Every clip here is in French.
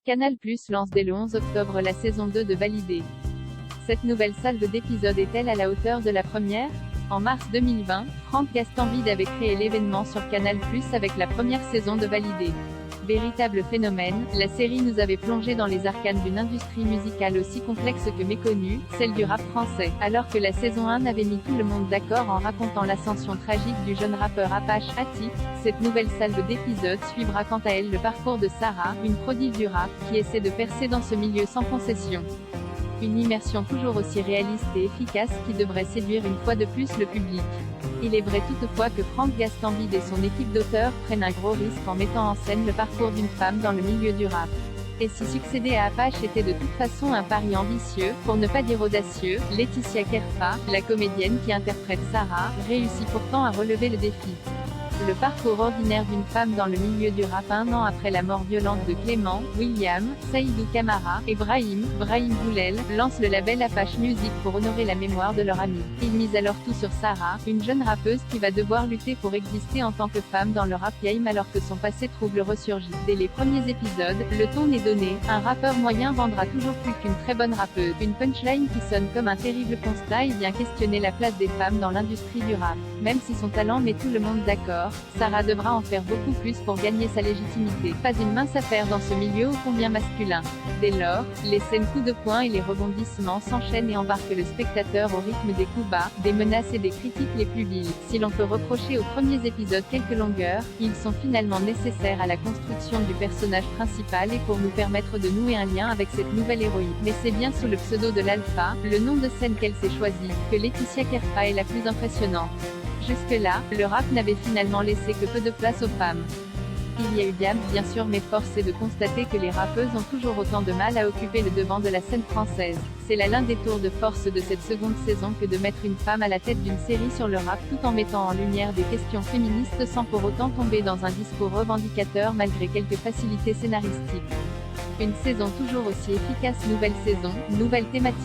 Canal+ lance dès le 11 octobre la saison 2 de Validé. Cette nouvelle salve d'épisodes est-elle à la hauteur de la première? En mars 2020, Franck Gastambide avait créé l'événement sur Canal+ avec la première saison de Validé. Véritable phénomène, la série nous avait plongé dans les arcanes d'une industrie musicale aussi complexe que méconnue, celle du rap français. Alors que la saison 1 avait mis tout le monde d'accord en racontant l'ascension tragique du jeune rappeur Apache Attic, cette nouvelle salve d'épisodes suivra quant à elle le parcours de Sarah, une prodige du rap, qui essaie de percer dans ce milieu sans concession. Une immersion toujours aussi réaliste et efficace qui devrait séduire une fois de plus le public. Il est vrai toutefois que Franck Gastambide et son équipe d'auteurs prennent un gros risque en mettant en scène le parcours d'une femme dans le milieu du rap. Et si succéder à Apache était de toute façon un pari ambitieux, pour ne pas dire audacieux, Laetitia Kerfa, la comédienne qui interprète Sarah, réussit pourtant à relever le défi. Le parcours ordinaire d'une femme dans le milieu du rap 1 an après la mort violente de Clément, William, Saïdou Kamara, et Brahim Boulel, lance le label Apache Music pour honorer la mémoire de leur ami. Ils misent alors tout sur Sarah, une jeune rappeuse qui va devoir lutter pour exister en tant que femme dans le rap game alors que son passé trouble ressurgit. Dès les premiers épisodes, le ton est donné, un rappeur moyen vendra toujours plus qu'une très bonne rappeuse. Une punchline qui sonne comme un terrible constat et vient questionner la place des femmes dans l'industrie du rap. Même si son talent met tout le monde d'accord, Sarah devra en faire beaucoup plus pour gagner sa légitimité. Pas une mince affaire dans ce milieu ô combien masculin. Dès lors, les scènes coups de poing et les rebondissements s'enchaînent et embarquent le spectateur au rythme des coups bas, des menaces et des critiques les plus viles. Si l'on peut reprocher aux premiers épisodes quelques longueurs, ils sont finalement nécessaires à la construction du personnage principal et pour nous permettre de nouer un lien avec cette nouvelle héroïne. Mais c'est bien sous le pseudo de l'Alpha, le nom de scène qu'elle s'est choisi, que Laetitia Kerfa est la plus impressionnante. Jusque-là, le rap n'avait finalement laissé que peu de place aux femmes. Il y a eu bien sûr, mais force est de constater que les rappeuses ont toujours autant de mal à occuper le devant de la scène française. C'est là l'un des tours de force de cette seconde saison que de mettre une femme à la tête d'une série sur le rap tout en mettant en lumière des questions féministes sans pour autant tomber dans un discours revendicateur malgré quelques facilités scénaristiques. Une saison toujours aussi efficace, nouvelle saison, nouvelle thématique.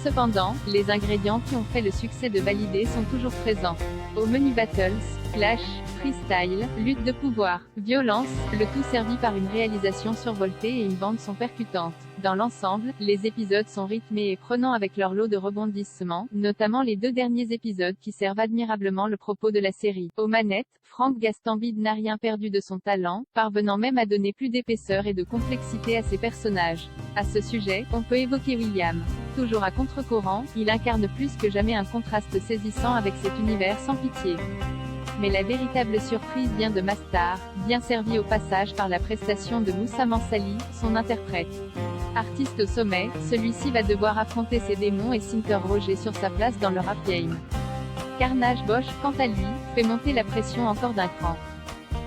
Cependant, les ingrédients qui ont fait le succès de Validé sont toujours présents. Au menu battles, clash, freestyle, lutte de pouvoir, violence, le tout servi par une réalisation survoltée et une bande-son percutante. Dans l'ensemble, les épisodes sont rythmés et prenants avec leur lot de rebondissements, notamment les 2 derniers épisodes qui servent admirablement le propos de la série. Aux manettes, Franck Gastambide n'a rien perdu de son talent, parvenant même à donner plus d'épaisseur et de complexité à ses personnages. À ce sujet, on peut évoquer William. Toujours à contre-courant, il incarne plus que jamais un contraste saisissant avec cet univers sans pitié. Mais la véritable surprise vient de Mastar, bien servi au passage par la prestation de Moussa Mansali, son interprète. Artiste au sommet, celui-ci va devoir affronter ses démons et s'interroger sur sa place dans le rap game. Carnage Bosch, quant à lui, fait monter la pression encore d'un cran.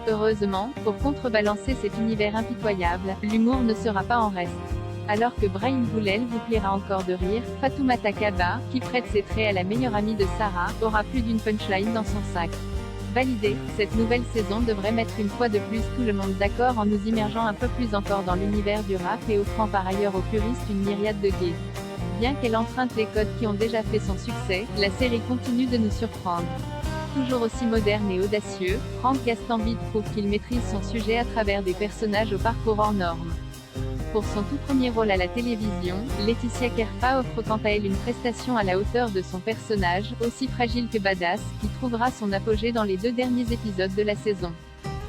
Heureusement, pour contrebalancer cet univers impitoyable, l'humour ne sera pas en reste. Alors que Brahim Boulel vous plaira encore de rire, Fatoumata Kaba, qui prête ses traits à la meilleure amie de Sarah, aura plus d'une punchline dans son sac. Validé, cette nouvelle saison devrait mettre une fois de plus tout le monde d'accord en nous immergeant un peu plus encore dans l'univers du rap et offrant par ailleurs aux puristes une myriade de gays. Bien qu'elle emprunte les codes qui ont déjà fait son succès, la série continue de nous surprendre. Toujours aussi moderne et audacieux, Franck Gastambide prouve qu'il maîtrise son sujet à travers des personnages au parcours hors norme. Pour son tout premier rôle à la télévision, Laetitia Kerfa offre quant à elle une prestation à la hauteur de son personnage, aussi fragile que badass, qui trouvera son apogée dans les 2 derniers épisodes de la saison.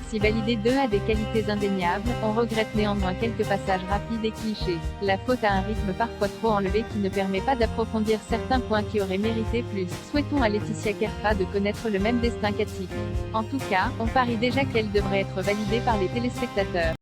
Si Validé 2 a des qualités indéniables, on regrette néanmoins quelques passages rapides et clichés. La faute à un rythme parfois trop enlevé qui ne permet pas d'approfondir certains points qui auraient mérité plus. Souhaitons à Laetitia Kerfa de connaître le même destin qu'Attic. En tout cas, on parie déjà qu'elle devrait être validée par les téléspectateurs.